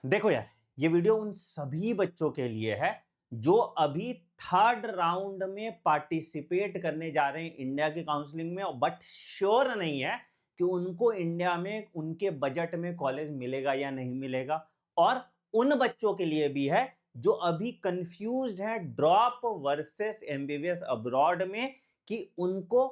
देखो यार, ये वीडियो उन सभी बच्चों के लिए है जो अभी थर्ड राउंड में पार्टिसिपेट करने जा रहे हैं इंडिया की काउंसलिंग में, बट श्योर नहीं है कि उनको इंडिया में उनके बजट में कॉलेज मिलेगा या नहीं मिलेगा। और उन बच्चों के लिए भी है जो अभी कंफ्यूज्ड है ड्रॉप वर्सेस एमबीबीएस अब्रॉड में, कि उनको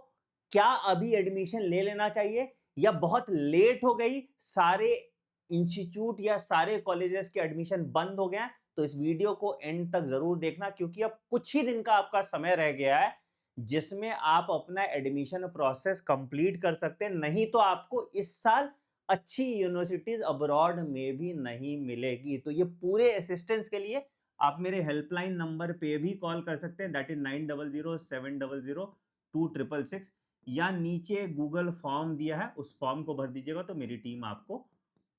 क्या अभी एडमिशन ले लेना चाहिए या बहुत लेट हो गई, सारे इंस्टीट्यूट या सारे कॉलेजेस के एडमिशन बंद हो गए हैं। तो इस वीडियो को एंड तक जरूर देखना, क्योंकि अब कुछ ही दिन का आपका समय रह गया है जिसमें आप अपना एडमिशन प्रोसेस कंप्लीट कर सकते हैं। नहीं तो आपको इस साल अच्छी यूनिवर्सिटीज अब्रॉड में भी नहीं मिलेगी। तो ये पूरे असिस्टेंस के लिए आप मेरे हेल्पलाइन नंबर पे भी कॉल कर सकते हैं, दैट इज 9007002666, या नीचे गूगल फॉर्म दिया है उस फॉर्म को भर दीजिएगा तो मेरी टीम आपको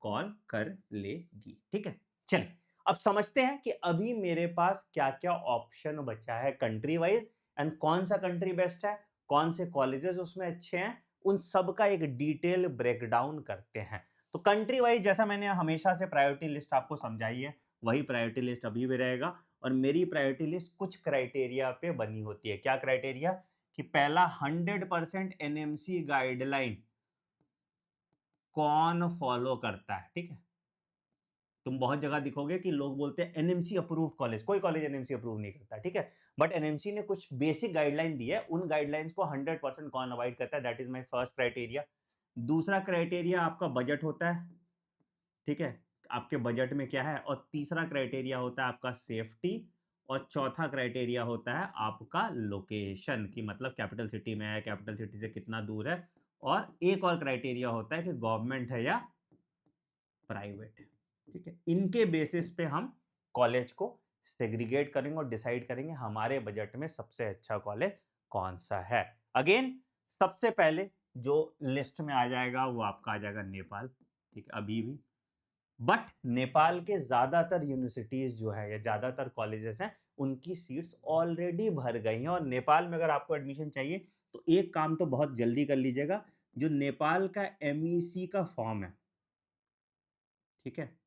कॉल कर लेगी। ठीक है, चलिए अब समझते हैं कि अभी मेरे पास क्या क्या ऑप्शन बचा है कंट्री वाइज, एंड कौन सा कंट्री बेस्ट है, कौन से कॉलेजेस उसमें अच्छे हैं, उन सब का एक डिटेल ब्रेकडाउन करते हैं। तो कंट्री वाइज जैसा मैंने हमेशा से प्रायोरिटी लिस्ट आपको समझाई है, वही प्रायोरिटी लिस्ट अभी भी रहेगा। और मेरी प्रायोरिटी लिस्ट कुछ क्राइटेरिया पे बनी होती है। क्या क्राइटेरिया? कि पहला, 100% एनएमसी गाइडलाइन कौन फॉलो करता है। ठीक है, तुम बहुत जगह दिखोगे कि लोग बोलते हैं एनएमसी अप्रूव कॉलेज, कोई कॉलेज एनएमसी अप्रूव नहीं करता। ठीक है, बट एनएमसी ने कुछ बेसिक गाइडलाइन दी है, उन गाइडलाइंस को 100% कौन अवॉइड करता है, that is my first criteria. दूसरा क्राइटेरिया आपका बजट होता है। ठीक है, आपके बजट में क्या है। और तीसरा क्राइटेरिया होता है आपका सेफ्टी। और चौथा क्राइटेरिया होता है आपका लोकेशन, की मतलब कैपिटल सिटी में है, कैपिटल सिटी से कितना दूर है। और एक और क्राइटेरिया होता है कि गवर्नमेंट है या प्राइवेट है। ठीक है, इनके बेसिस पे हम कॉलेज को सेग्रीगेट करेंगे और डिसाइड करेंगे हमारे बजट में सबसे अच्छा कॉलेज कौन सा है। अगेन, सबसे पहले जो लिस्ट में आ जाएगा वो आपका आ जाएगा नेपाल। ठीक है, अभी भी, बट नेपाल के ज्यादातर यूनिवर्सिटीज जो है या ज्यादातर कॉलेजेस हैं उनकी सीट्स ऑलरेडी भर गई हैं। और नेपाल में अगर आपको एडमिशन चाहिए तो एक काम तो बहुत जल्दी कर लीजिएगा, जो नेपाल का एमईसी का फॉर्म है, ठीक है,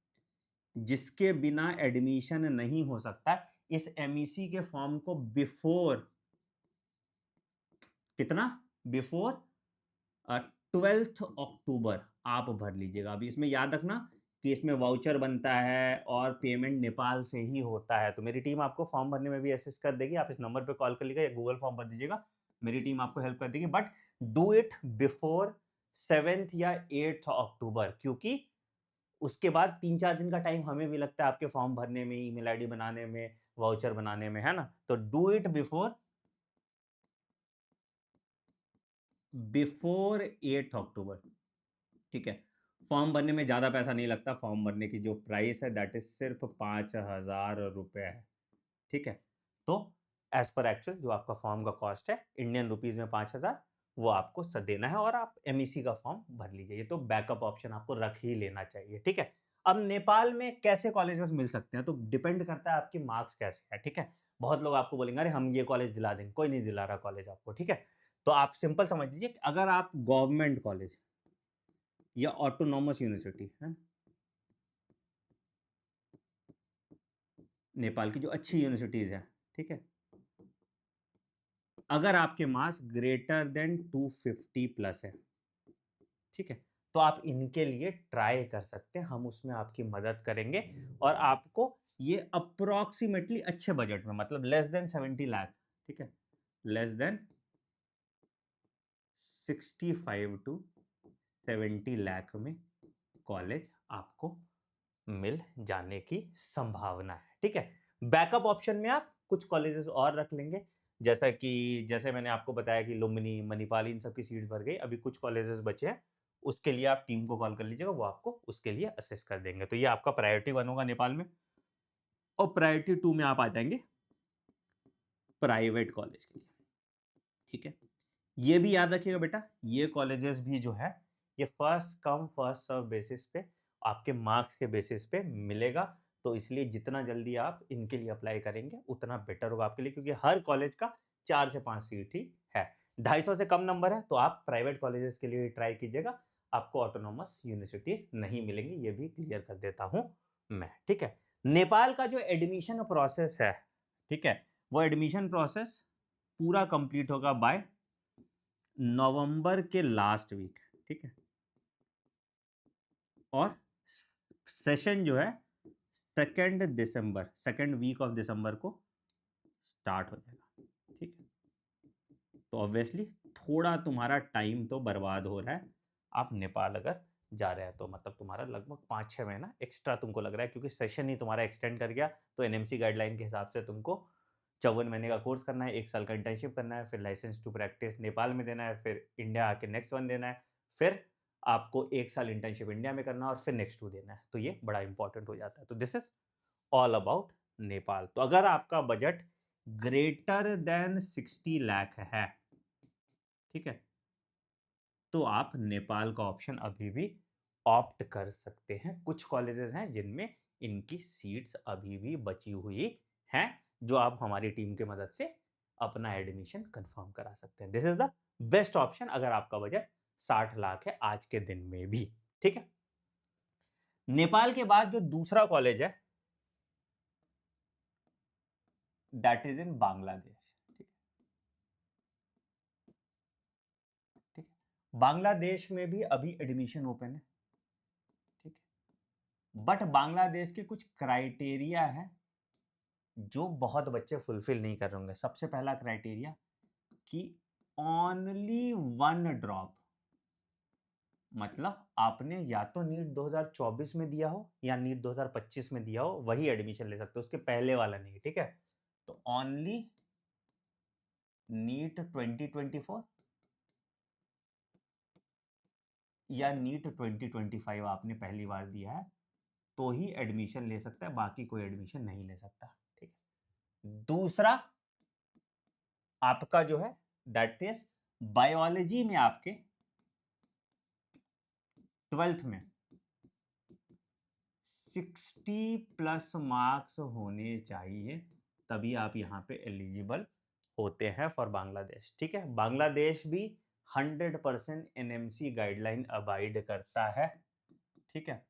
जिसके बिना एडमिशन नहीं हो सकता, इस एमईसी के फॉर्म को बिफोर कितना, बिफोर 12 अक्टूबर आप भर लीजिएगा। अभी इसमें याद रखना कि इसमें वाउचर बनता है और पेमेंट नेपाल से ही होता है। तो मेरी टीम आपको फॉर्म भरने में भी असिस्ट कर देगी। आप इस नंबर पे कॉल कर लीजिएगा या गूगल फॉर्म भर दीजिएगा, मेरी टीम आपको हेल्प कर देगी। बट डू इट बिफोर 7 या 8 अक्टूबर, क्योंकि उसके बाद 3-4 दिन का टाइम हमें भी लगता है आपके फॉर्म भरने में, ईमेल आईडी बनाने में, वाउचर बनाने में, है ना। तो डू इट बिफोर 8 अक्टूबर। ठीक है, फॉर्म भरने में ज्यादा पैसा नहीं लगता। फॉर्म भरने की जो प्राइस है दैट इज सिर्फ 5,000 रुपए है। ठीक है, तो एज पर एक्चुअल जो आपका फॉर्म का कॉस्ट है इंडियन रुपीज में 5,000, वो आपको देना है और आप एमईसी का फॉर्म भर लीजिए। ये तो बैकअप ऑप्शन आपको रख ही लेना चाहिए। ठीक है, अब नेपाल में कैसे कॉलेजेस मिल सकते हैं तो डिपेंड करता है आपके मार्क्स कैसे है। ठीक है, बहुत लोग आपको बोलेंगे अरे हम ये कॉलेज दिला देंगे, कोई नहीं दिला रहा कॉलेज आपको। ठीक है, तो आप सिंपल समझ लीजिए कि अगर आप गवर्नमेंट कॉलेज या ऑटोनॉमस यूनिवर्सिटी है, नेपाल की जो अच्छी यूनिवर्सिटीज हैं, ठीक है, अगर आपके मार्क्स ग्रेटर देन 250 प्लस है, ठीक है, तो आप इनके लिए ट्राई कर सकते हैं। हम उसमें आपकी मदद करेंगे और आपको ये अप्रोक्सीमेटली अच्छे बजट में, मतलब लेस देन 70 लाख, ठीक है, लेस देन 65 to 70 लाख में कॉलेज आपको मिल जाने की संभावना है। ठीक है, बैकअप ऑप्शन में आप कुछ कॉलेजेस और रख लेंगे, जैसा कि जैसे मैंने आपको बताया कि लुम्बिनी, मणिपाल, इन सब की सीट्स भर गई, अभी कुछ कॉलेजेस बचे हैं, उसके लिए आप टीम को कॉल कर लीजिएगा, वो आपको उसके लिए असिस्ट कर देंगे। तो ये आपका प्रायोरिटी 1 होगा नेपाल में, और प्रायोरिटी 2 में आप आ जाएंगे प्राइवेट कॉलेज के लिए। ठीक है, ये भी याद रखिएगा बेटा, ये कॉलेजेस भी जो है ये first come first serve basis पे, आपके मार्क्स के बेसिस पे मिलेगा। तो इसलिए जितना जल्दी आप इनके लिए अप्लाई करेंगे उतना बेटर होगा आपके लिए, क्योंकि हर कॉलेज का 4 से 5 सीट ही है। 250 से कम नंबर है तो आप प्राइवेट कॉलेजेस के लिए ट्राई कीजिएगा, आपको ऑटोनॉमस यूनिवर्सिटीज नहीं मिलेंगी, ये भी क्लियर कर देता हूं में, ठीक है। नेपाल का जो एडमिशन प्रोसेस है, ठीक है, वो एडमिशन प्रोसेस पूरा कंप्लीट होगा बाय नवंबर के लास्ट वीक, ठीक है। और सेशन जो है सेकेंड वीक ऑफ दिसंबर को स्टार्ट हो जाएगा, ठीक है। तो ऑब्वियसली थोड़ा तुम्हारा टाइम तो बर्बाद हो रहा है, आप नेपाल अगर जा रहे हैं तो, मतलब तुम्हारा लगभग 5-6 महीना एक्स्ट्रा तुमको लग रहा है, क्योंकि सेशन ही तुम्हारा एक्सटेंड कर गया। तो एनएमसी गाइडलाइन के हिसाब से तुमको 54 महीने का कोर्स करना है, 1 साल का इंटर्नशिप करना है, फिर लाइसेंस टू प्रैक्टिस नेपाल में देना है, फिर इंडिया आके नेक्स्ट वन देना है, फिर आपको 1 साल इंटर्नशिप इंडिया में करना है, और फिर नेक्स्ट 2 देना है। तो ये बड़ा इंपॉर्टेंट हो जाता है। तो this is all about Nepal. तो अगर आपका बजट ग्रेटर देन 60 लाख है, ठीक है, तो आप नेपाल का ऑप्शन अभी भी ऑप्ट कर सकते हैं। कुछ कॉलेजेस हैं जिनमें इनकी सीट्स अभी भी बची हुई हैं, जो आप हमारी टीम की मदद से अपना एडमिशन कंफर्म करा सकते हैं। This is the best option अगर आपका बजट 60 लाख है आज के दिन में भी, ठीक है। नेपाल के बाद जो दूसरा कॉलेज है, दैट इज इन बांग्लादेश, ठीक है। बांग्लादेश में भी अभी एडमिशन ओपन है, ठीक है। बट बांग्लादेश के कुछ क्राइटेरिया है जो बहुत बच्चे फुलफिल नहीं कर रहे होंगे। सबसे पहला क्राइटेरिया कि ओनली 1 ड्रॉप, मतलब आपने या तो नीट 2024 में दिया हो या नीट 2025 में दिया हो, वही एडमिशन ले सकते हो, उसके पहले वाला नहीं, ठीक है। तो ओनली नीट 2024 या नीट 2025 आपने पहली बार दिया है तो ही एडमिशन ले सकता है, बाकी कोई एडमिशन नहीं ले सकता, ठीक है। दूसरा आपका जो है दैट इज बायोलॉजी में आपके 12th में 60+ मार्क्स होने चाहिए, तभी आप यहाँ पे एलिजिबल होते हैं फॉर बांग्लादेश, ठीक है। बांग्लादेश भी 100% एनएमसी गाइडलाइन अबाइड करता है, ठीक है।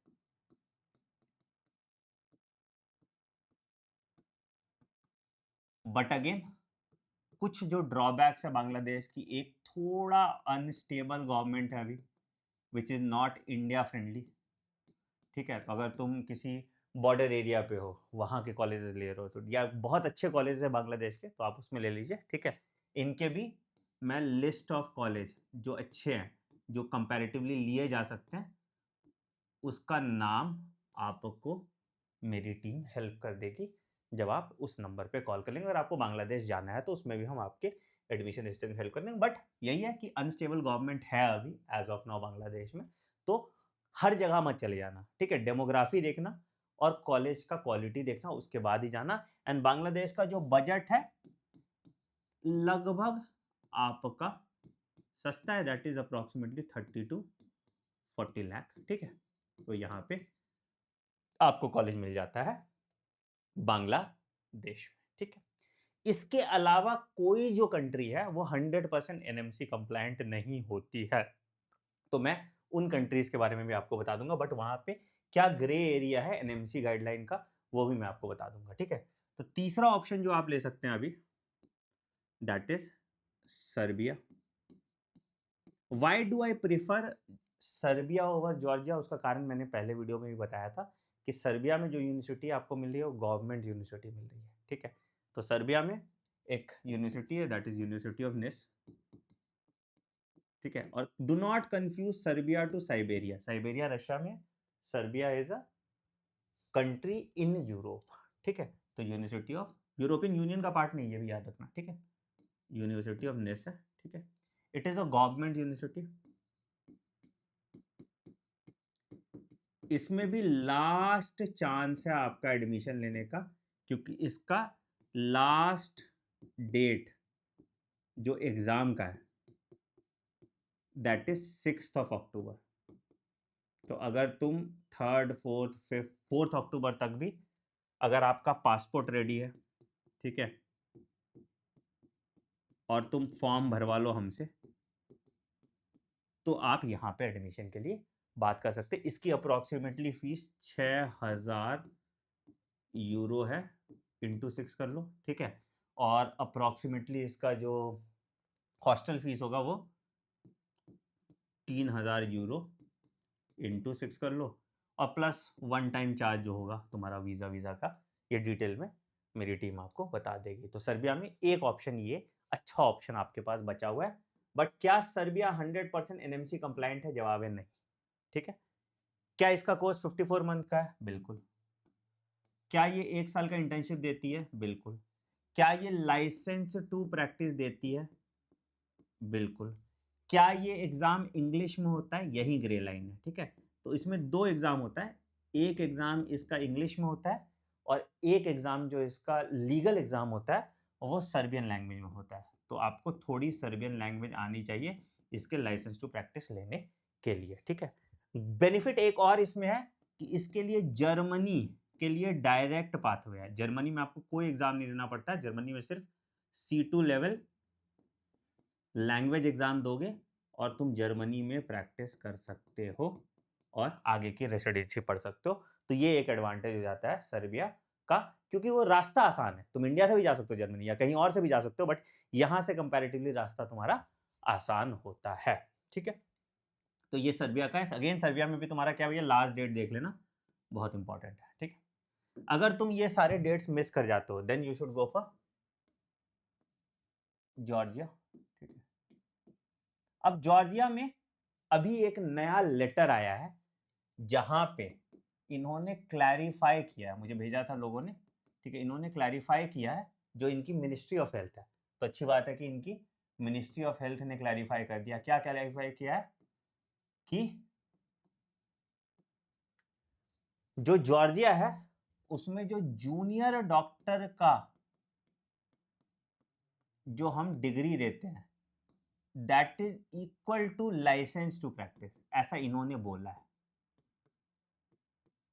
बट अगेन कुछ जो ड्रॉबैक्स है बांग्लादेश की, एक थोड़ा अनस्टेबल गवर्नमेंट है अभी, which is not India friendly, ठीक है। तो अगर तुम किसी बॉर्डर एरिया पे हो, वहाँ के कॉलेजेस ले रहे हो, तो या बहुत अच्छे कॉलेज है बांग्लादेश के, तो आप उसमें ले लीजिए, ठीक है। इनके भी मैं लिस्ट ऑफ कॉलेज जो अच्छे हैं, जो कंपैरेटिवली लिए जा सकते हैं, उसका नाम आपको मेरी टीम हेल्प कर देगी जब आप उस नंबर पे कॉल कर लेंगे। अगर आपको बांग्लादेश जाना है तो उसमें भी हम आपके एडमिशन सिस्टम हेल्प कर देंगे। बट यही है कि अनस्टेबल गवर्नमेंट है अभी एज ऑफ नाउ बांग्लादेश में, तो हर जगह मत चले जाना, ठीक है। डेमोग्राफी देखना और कॉलेज का क्वालिटी देखना, उसके बाद ही जाना। एंड बांग्लादेश का जो बजट है लगभग आपका सस्ता है, that is approximately 30 to 40 lakh, ठीक है। तो यहाँ पे आपको कॉलेज मिल जाता है बांग्लादेश में, ठीक है। इसके अलावा कोई जो कंट्री है वो 100% एनएमसी कंप्लायंट नहीं होती है, तो मैं उन कंट्रीज के बारे में भी आपको बता दूंगा, बट वहां पे क्या ग्रे एरिया है एनएमसी गाइडलाइन का, वो भी मैं आपको बता दूंगा, ठीक है। तो तीसरा ऑप्शन जो आप ले सकते हैं अभी, that is Serbia. Why do I prefer Serbia over Georgia? उसका कारण मैंने पहले वीडियो में भी बताया था कि सर्बिया में जो यूनिवर्सिटी आपको मिल रही है वो गवर्नमेंट यूनिवर्सिटी मिल रही है, ठीक है। तो सर्बिया में एक यूनिवर्सिटी है, दैट इज यूनिवर्सिटी ऑफ निस, ठीक है। और do not confuse Serbia to Siberia. Siberia Russia में, Serbia is a country in Europe, ठीक है। तो यूनिवर्सिटी ऑफ, यूरोपियन यूनियन का पार्ट नहीं है, ये भी याद रखना, ठीक है। यूनिवर्सिटी ऑफ निस है, ठीक है। It is a government university. इसमें भी लास्ट चांस है आपका एडमिशन लेने का, क्योंकि इसका लास्ट डेट जो एग्जाम का है दैट इज 6 अक्टूबर। तो अगर तुम 3rd 4th 5th 4th अक्टूबर तक भी अगर आपका पासपोर्ट रेडी है, ठीक है, और तुम फॉर्म भरवा लो हमसे, तो आप यहाँ पे एडमिशन के लिए बात कर सकते हैं। इसकी अप्रोक्सीमेटली फीस 6,000 यूरो है, इंटू 6 कर लो, ठीक है। और अप्रॉक्सीमेटली इसका जो हॉस्टल फीस होगा वो 3000 यूरो इंटू 6 कर लो, और प्लस वन टाइम चार्ज जो होगा तुम्हारा वीज़ा का, ये डिटेल में मेरी टीम आपको बता देगी। तो सर्बिया में एक ऑप्शन, ये अच्छा ऑप्शन आपके पास बचा हुआ है। बट क्या सर्बिया 100% एनएमसी कंप्लाइंट है? जवाब है नहीं, ठीक है। क्या इसका कोर्स 54 मंथ का है? बिल्कुल। क्या ये 1 साल का इंटर्नशिप देती है? बिल्कुल। क्या ये लाइसेंस टू प्रैक्टिस देती है? बिल्कुल। क्या ये एग्ज़ाम इंग्लिश में होता है? यही ग्रे लाइन है, ठीक है। तो इसमें 2 एग्ज़ाम होता है, एक एग्ज़ाम इसका इंग्लिश में होता है और एक एग्ज़ाम जो इसका लीगल एग्ज़ाम होता है, वो सर्बियन लैंग्वेज में होता है। तो आपको थोड़ी सर्बियन लैंग्वेज आनी चाहिए इसके लाइसेंस टू प्रैक्टिस लेने के लिए, ठीक है। बेनिफिट एक और इसमें है कि इसके लिए जर्मनी के लिए डायरेक्ट पाथवे है। जर्मनी में आपको कोई एग्ज़ाम नहीं देना पड़ता है, जर्मनी में सिर्फ C2 लेवल लैंग्वेज एग्जाम दोगे और तुम जर्मनी में प्रैक्टिस कर सकते हो और आगे की रेसिडेंसी पढ़ सकते हो। तो ये एक एडवांटेज हो जाता है सर्बिया का, क्योंकि वो रास्ता आसान है। तुम इंडिया से भी जा सकते हो जर्मनी, या कहीं और से भी जा सकते हो, बट यहां से कंपैरेटिवली रास्ता तुम्हारा आसान होता है, ठीक है। तो ये सर्बिया का है। अगेन सर्बिया में भी तुम्हारा क्या भैया, लास्ट डेट देख लेना, बहुत इंपॉर्टेंट है, ठीक है। अगर तुम ये सारे डेट्स मिस कर जाते हो, then you should go for Georgia, ठीक है। अब जॉर्जिया में अभी एक नया लेटर आया है, जहां पे इन्होंने क्लैरिफाई किया है, मुझे भेजा था लोगों ने, ठीक है। इन्होंने क्लैरिफाई किया है जो इनकी मिनिस्ट्री ऑफ हेल्थ है। तो अच्छी बात है कि इनकी मिनिस्ट्री ऑफ हेल्थ ने क्लैरिफाई कर दिया। क्या क्लैरिफाई किया है कि जो जॉर्जिया है उसमें जो जूनियर डॉक्टर का जो हम डिग्री देते हैं, that is equal to licence to practise, ऐसा इन्होंने बोला है।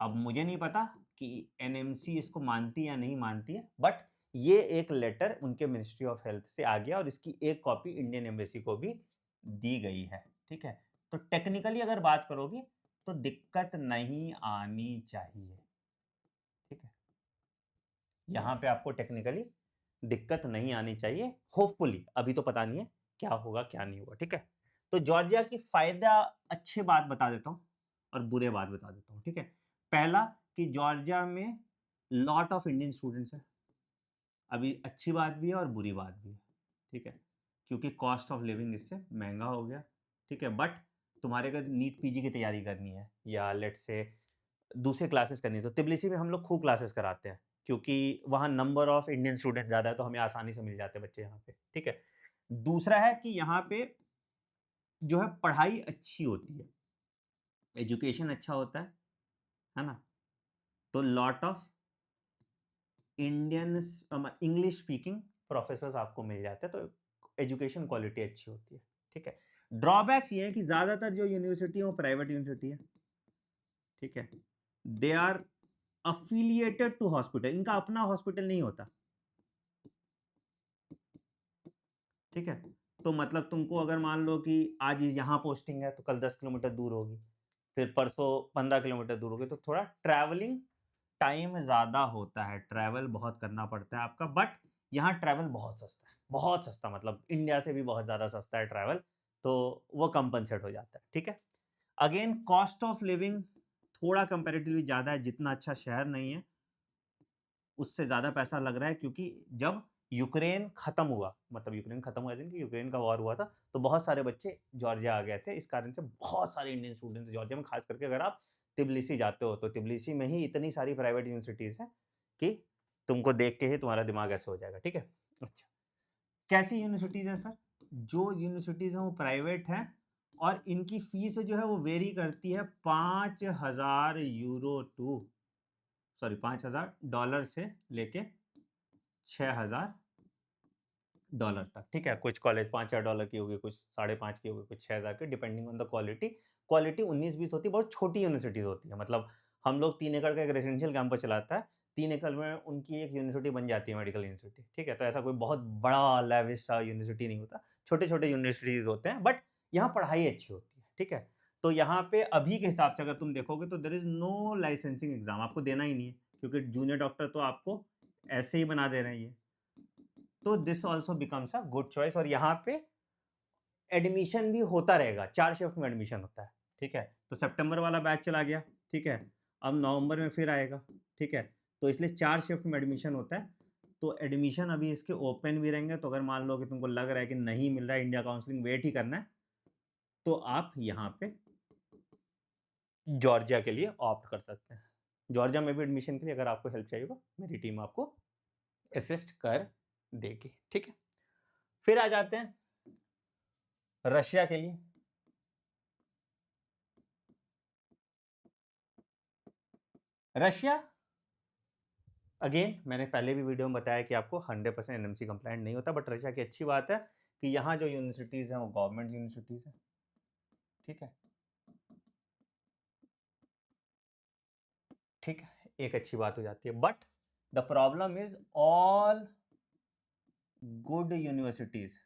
अब मुझे नहीं पता कि एनएमसी इसको मानती या नहीं मानती है, बट ये एक लेटर उनके मिनिस्ट्री ऑफ हेल्थ से आ गया और इसकी एक कॉपी इंडियन एम्बेसी को भी दी गई है, ठीक है। तो टेक्निकली अगर बात करोगे तो दिक्कत नहीं आनी चाहिए, ठीक है। यहाँ पे आपको टेक्निकली दिक्कत नहीं आनी चाहिए, होपफुली। अभी तो पता नहीं है क्या होगा क्या नहीं होगा, ठीक है। तो जॉर्जिया की फायदा, अच्छे बात बता देता हूँ और बुरे बात बता देता हूँ, ठीक है। पहला कि जॉर्जिया में लॉट ऑफ इंडियन स्टूडेंट्स हैं। अभी अच्छी बात भी है और बुरी बात भी है, ठीक है, क्योंकि कॉस्ट ऑफ लिविंग इससे महंगा हो गया, ठीक है। बट तुम्हारे अगर नीट पीजी की तैयारी करनी है या लेट्स से दूसरे क्लासेस करनी है, तो तिबलिसी में हम लोग खूब क्लासेस कराते हैं, क्योंकि वहाँ नंबर ऑफ इंडियन स्टूडेंट ज़्यादा है, तो हमें आसानी से मिल जाते हैं बच्चे यहाँ पे, ठीक है। दूसरा है कि यहाँ पे जो है पढ़ाई अच्छी होती है, एजुकेशन अच्छा होता है ना। तो lot of Indian English speaking professors आपको मिल जाते हैं, तो एजुकेशन क्वालिटी अच्छी होती है, ठीक है। ड्रॉबैक्स ये है कि ज़्यादातर जो यूनिवर्सिटी है वो प्राइवेट यूनिवर्सिटी है, ठीक है। They are affiliated to hospital, इनका अपना हॉस्पिटल नहीं होता, ठीक है। तो मतलब तुमको अगर मान लो कि आज यहाँ पोस्टिंग है तो कल 10 किलोमीटर दूर होगी, फिर परसों 15 किलोमीटर दूर होगी, तो थोड़ा ट्रैवलिंग टाइम ज़्यादा होता है, ट्रैवल बहुत करना पड़ता है आपका। बट यहाँ ट्रैवल बहुत सस्ता है, बहुत सस्ता, मतलब इंडिया से भी बहुत ज़्यादा सस्ता है ट्रैवल, तो वो कंपनसेट हो जाता है, ठीक है। अगेन कॉस्ट ऑफ लिविंग थोड़ा कंपैरेटिवली ज़्यादा है, जितना अच्छा शहर नहीं है उससे ज़्यादा पैसा लग रहा है, क्योंकि जब यूक्रेन खत्म हुआ, मतलब यूक्रेन खत्म हुआ कि यूक्रेन का वॉर हुआ था, तो बहुत सारे बच्चे जॉर्जिया आ गए थे। इस कारण से बहुत सारे इंडियन स्टूडेंट्स जॉर्जिया में, खास करके अगर आप तिब्लिसी जाते हो, तो तिब्लिसी में ही इतनी सारी प्राइवेट यूनिवर्सिटीज़ हैं कि तुमको देख के ही तुम्हारा दिमाग ऐसे हो जाएगा, ठीक है। अच्छा, कैसी यूनिवर्सिटीज़ हैं सर? जो यूनिवर्सिटीज़ हैं वो प्राइवेट हैं और इनकी फीस जो है वो वेरी करती है 5000 यूरो टू सॉरी $5000 से लेके $6000 तक, ठीक है। कुछ कॉलेज $5000 की होगी, कुछ 5.5 की होगी, कुछ 6000 की, depending on the quality. Quality 19-20 होती है, बहुत छोटी यूनिवर्सिटीज होती है। मतलब हम लोग 3 एकड़ का एक रेजिडेंशियल कैंपस चलाता है, 3 एकड़ में उनकी एक यूनिवर्सिटी बन जाती है, मेडिकल यूनिवर्सिटी, ठीक है। तो ऐसा कोई बहुत बड़ा लेविश सा यूनिवर्सिटी नहीं होता, छोटे छोटे यूनिवर्सिटीज होते हैं, बट यहाँ पढ़ाई अच्छी होती है, ठीक है। तो यहाँ पे अभी के हिसाब से अगर तुम देखोगे तो there is no licensing exam, आपको देना ही नहीं है, क्योंकि जूनियर डॉक्टर तो आपको ऐसे ही बना दे रहे हैं ये। तो this also becomes a good choice और यहाँ पे एडमिशन भी होता रहेगा, 4 शिफ्ट में एडमिशन होता है, ठीक है? तो सितंबर वाला बैच चला गया, ठीक है? अब नवंबर में फिर आएगा, ठीक है? तो इसलिए 4 शिफ्ट में एडमिशन होता है, तो एडमिशन अभी इसके ओपन भी रहेंगे, तो अगर मान लो कि तुमको लग रहा है कि नहीं मिल रहा है, इंडिया काउंसलिंग वेट ही करना है, तो आप यहाँ पे जॉर्जिया के लिए ऑप्ट कर सकते हैं। जॉर्जिया में भी एडमिशन के लिए अगर आपको हेल्प चाहिए होगा, मेरी टीम आपको असिस्ट कर देगी, ठीक है? फिर आ जाते हैं रशिया के लिए। रशिया अगेन मैंने पहले भी वीडियो में बताया कि आपको 100% एनएमसी कंप्लायंट नहीं होता, बट रशिया की अच्छी बात है कि यहाँ जो यूनिवर्सिटीज़ हैं वो गवर्नमेंट यूनिवर्सिटीज़ हैं, ठीक है? ठीक है, एक अच्छी बात हो जाती है, but the problem is all good universities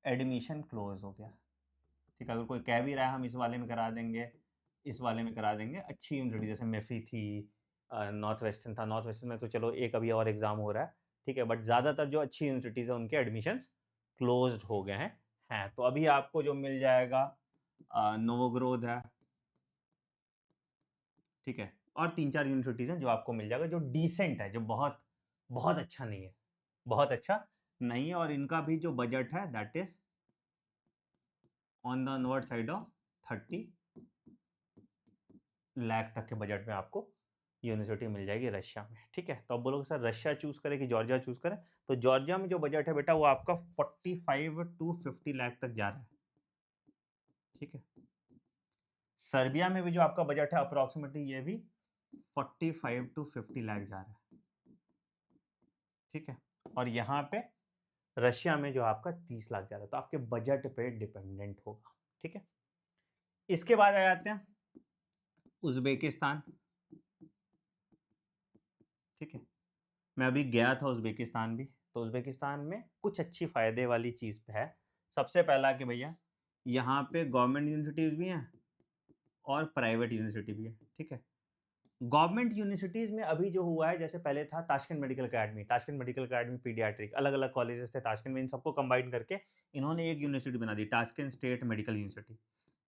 admission close हो गया, ठीक है? अगर कोई कह भी रहा है हम इस वाले में करा देंगे, इस वाले में करा देंगे, अच्छी यूनिवर्सिटी जैसे मेफी थी, नॉर्थ वेस्टर्न था, नॉर्थ वेस्टर्न में तो चलो एक अभी और एग्जाम हो रहा है, ठीक है? बट ज़्यादातर जो अच्छी यूनिवर्सिटीज़ है उनके एडमिशन्स क्लोज्ड हो गए हैं। तो अभी आपको जो मिल जाएगा नोवोग्रोद है, ठीक है? और 3-4 यूनिवर्सिटीज़ हैं जो आपको मिल जाएगा, जो डिसेंट है, जो बहुत बहुत अच्छा नहीं है, बहुत अच्छा नहीं है, और इनका भी जो बजट है that is on the north side of 30 lakh तक के बजट में आपको यूनिवर्सिटी मिल जाएगी रशिया में, ठीक है? तो अब बोलोगे सर रशिया चूज़ करें कि जॉर्जिया चूज़ करें? तो जॉर्जिया में जो बजट है बेटा वो आपका 45 टू 50 लाख तक जा रहा है, ठीक है? सर्बिया में भी जो आपका बजट है अप्रॉक्सिमेटली ये भी 45 टू 50 लाख जा रहा है, ठीक है? और यहाँ पे रशिया में जो आपका 30 लाख जा रहा है, तो आपके बजट पे डिपेंडेंट होगा, ठीक है? इसके बाद आ जाते हैं उज़्बेकिस्तान, ठीक है? मैं अभी गया था उज़्बेकिस्तान भी, तो उज़्बेकिस्तान में कुछ अच्छी फ़ायदे वाली चीज़ है। सबसे पहला कि भैया यहाँ पे गवर्नमेंट यूनिवर्सिटीज़ भी हैं और प्राइवेट यूनिवर्सिटी भी है, ठीक है? गवर्नमेंट यूनिवर्सिटीज़ में अभी जो हुआ है, जैसे पहले था ताशकंद मेडिकल अकेडमी पीडियाट्रिक, अलग-अलग कॉलेजेस थे ताशकंद में, इन सबको कंबाइन करके इन्होंने एक यूनिवर्सिटी बना दी, ताशकंद स्टेट मेडिकल यूनिवर्सिटी।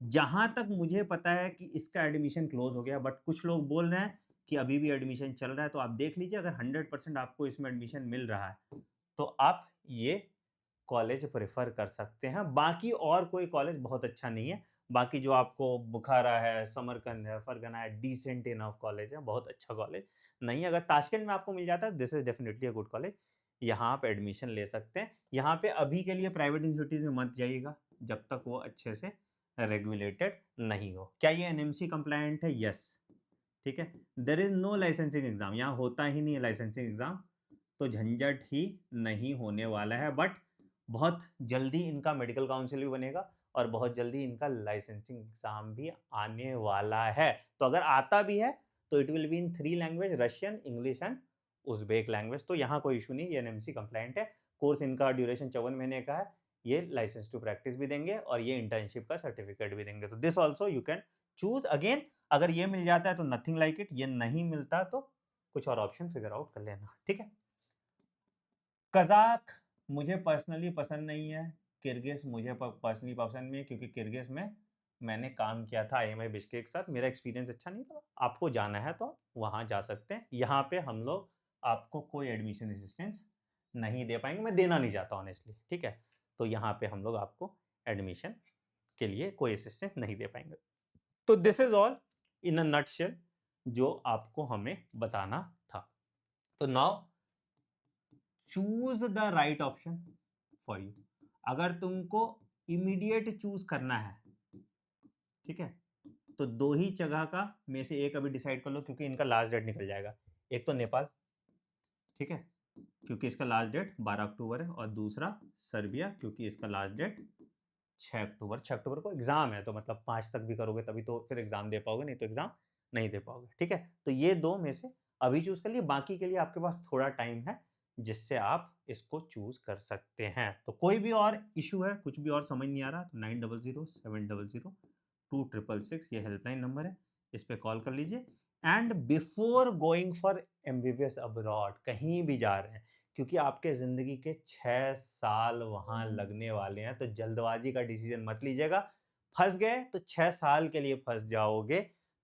जहाँ तक मुझे पता है कि इसका एडमिशन क्लोज़ हो गया, बट कुछ लोग बोल रहे हैं कि अभी भी एडमिशन चल रहा है, तो आप देख लीजिए अगर 100% आपको इसमें एडमिशन मिल रहा है, तो आप ये कॉलेज प्रेफ़र कर सकते हैं। बाकी और कोई कॉलेज बहुत अच्छा नहीं है। बाकी जो आपको बुखारा है, समरकंद है, फरगना है, डिसेंट इनफ कॉलेज है, बहुत अच्छा कॉलेज नहीं है। अगर ताशकंद में आपको मिल जाता है, this is definitely a good college. यहाँ आप एडमिशन ले सकते हैं। यहाँ पे अभी के लिए प्राइवेट यूनिवर्सिटीज़ में मत जाइएगा, जब तक वो अच्छे से रेगुलेटेड नहीं हो। क्या ये एनएमसी कंप्लायंट है? यस, ठीक है। There is no licensing exam, यहाँ होता ही नहीं है लाइसेंसिंग एग्ज़ाम, तो झंझट ही नहीं होने वाला है। बट बहुत जल्दी इनका मेडिकल काउंसिल भी बनेगा और बहुत जल्दी इनका लाइसेंसिंग एग्ज़ाम भी आने वाला है। तो अगर आता भी है, तो it will be in 3 language, Russian, English and Uzbek language. तो यहाँ कोई इश्यू नहीं, ये एनएमसी कंप्लायंट है। कोर्स इनका ड्यूरेशन 54 महीने का है। ये लाइसेंस टू प्रैक्टिस भी देंगे और ये इंटर्नशिप का सर्टिफिकेट भी देंगे। तो this also you can choose. Again अगर ये मिल जाता है तो नथिंग लाइक इट, ये नहीं मिलता तो कुछ और ऑप्शन फिगर आउट कर लेना, ठीक है? कज़ाक मुझे पर्सनली पसंद नहीं है, किर्गिज़ मुझे पर्सनली पसंद नहीं है, क्योंकि किर्गिज़ में मैंने काम किया था आईएमआई बिश्केक के साथ, मेरा एक्सपीरियंस अच्छा नहीं था। आपको जाना है तो वहाँ जा सकते हैं। यहाँ पे हम लोग आपको कोई एडमिशन असिस्टेंस नहीं दे पाएँगे, मैं देना नहीं चाहता ऑनेस्टली, ठीक है? तो यहाँ पे हम लोग आपको एडमिशन के लिए कोई असिस्टेंस नहीं दे पाएँगे। तो this is all in a nutshell जो आपको हमें बताना था। तो now choose the right option for you. अगर तुमको इमीडिएट चूज करना है, ठीक है, तो दो ही जगह का में से एक अभी डिसाइड कर लो, क्योंकि इनका लास्ट डेट निकल जाएगा। एक तो नेपाल, ठीक है, क्योंकि इसका लास्ट डेट 12 अक्टूबर है, और दूसरा सर्बिया, क्योंकि इसका लास्ट डेट 6 अक्टूबर। 6 अक्टूबर को एग्जाम है, तो मतलब 5 तक भी करोगे तभी तो फिर एग्जाम दे पाओगे, नहीं तो एग्जाम नहीं दे पाओगे, ठीक है? तो ये दो में से अभी चूज कर लिए, बाकी के लिए आपके पास थोड़ा टाइम है जिससे आप इसको चूज कर सकते हैं। तो कोई भी और इशू है, कुछ भी और समझ नहीं आ रहा, तो 9007002666 ये हेल्पलाइन नंबर है। इस पे कॉल कर लीजिए। And before going for MBBS abroad, कहीं भी जा रहे हैं, क्योंकि आपके ज़िंदगी के 6 साल वहाँ लगने वाले हैं, तो जल्दबाजी का डिसीजन मत लीजिएगा। फँस गए तो 6 साल के लिए फँस जाओगे।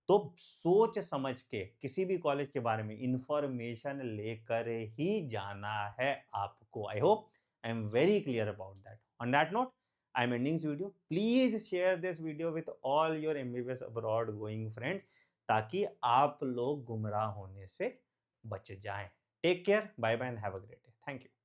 तो सोच समझ के किसी भी कॉलेज के बारे में इन्फॉर्मेशन लेकर ही जाना है आपको। I hope I am very clear about that. On that note, I'm ending this video. Please share this video with all your MBBS abroad going friends, ताकि आप लोग गुमराह होने से बच जाएं। Take care, bye bye and have a great day. Thank you.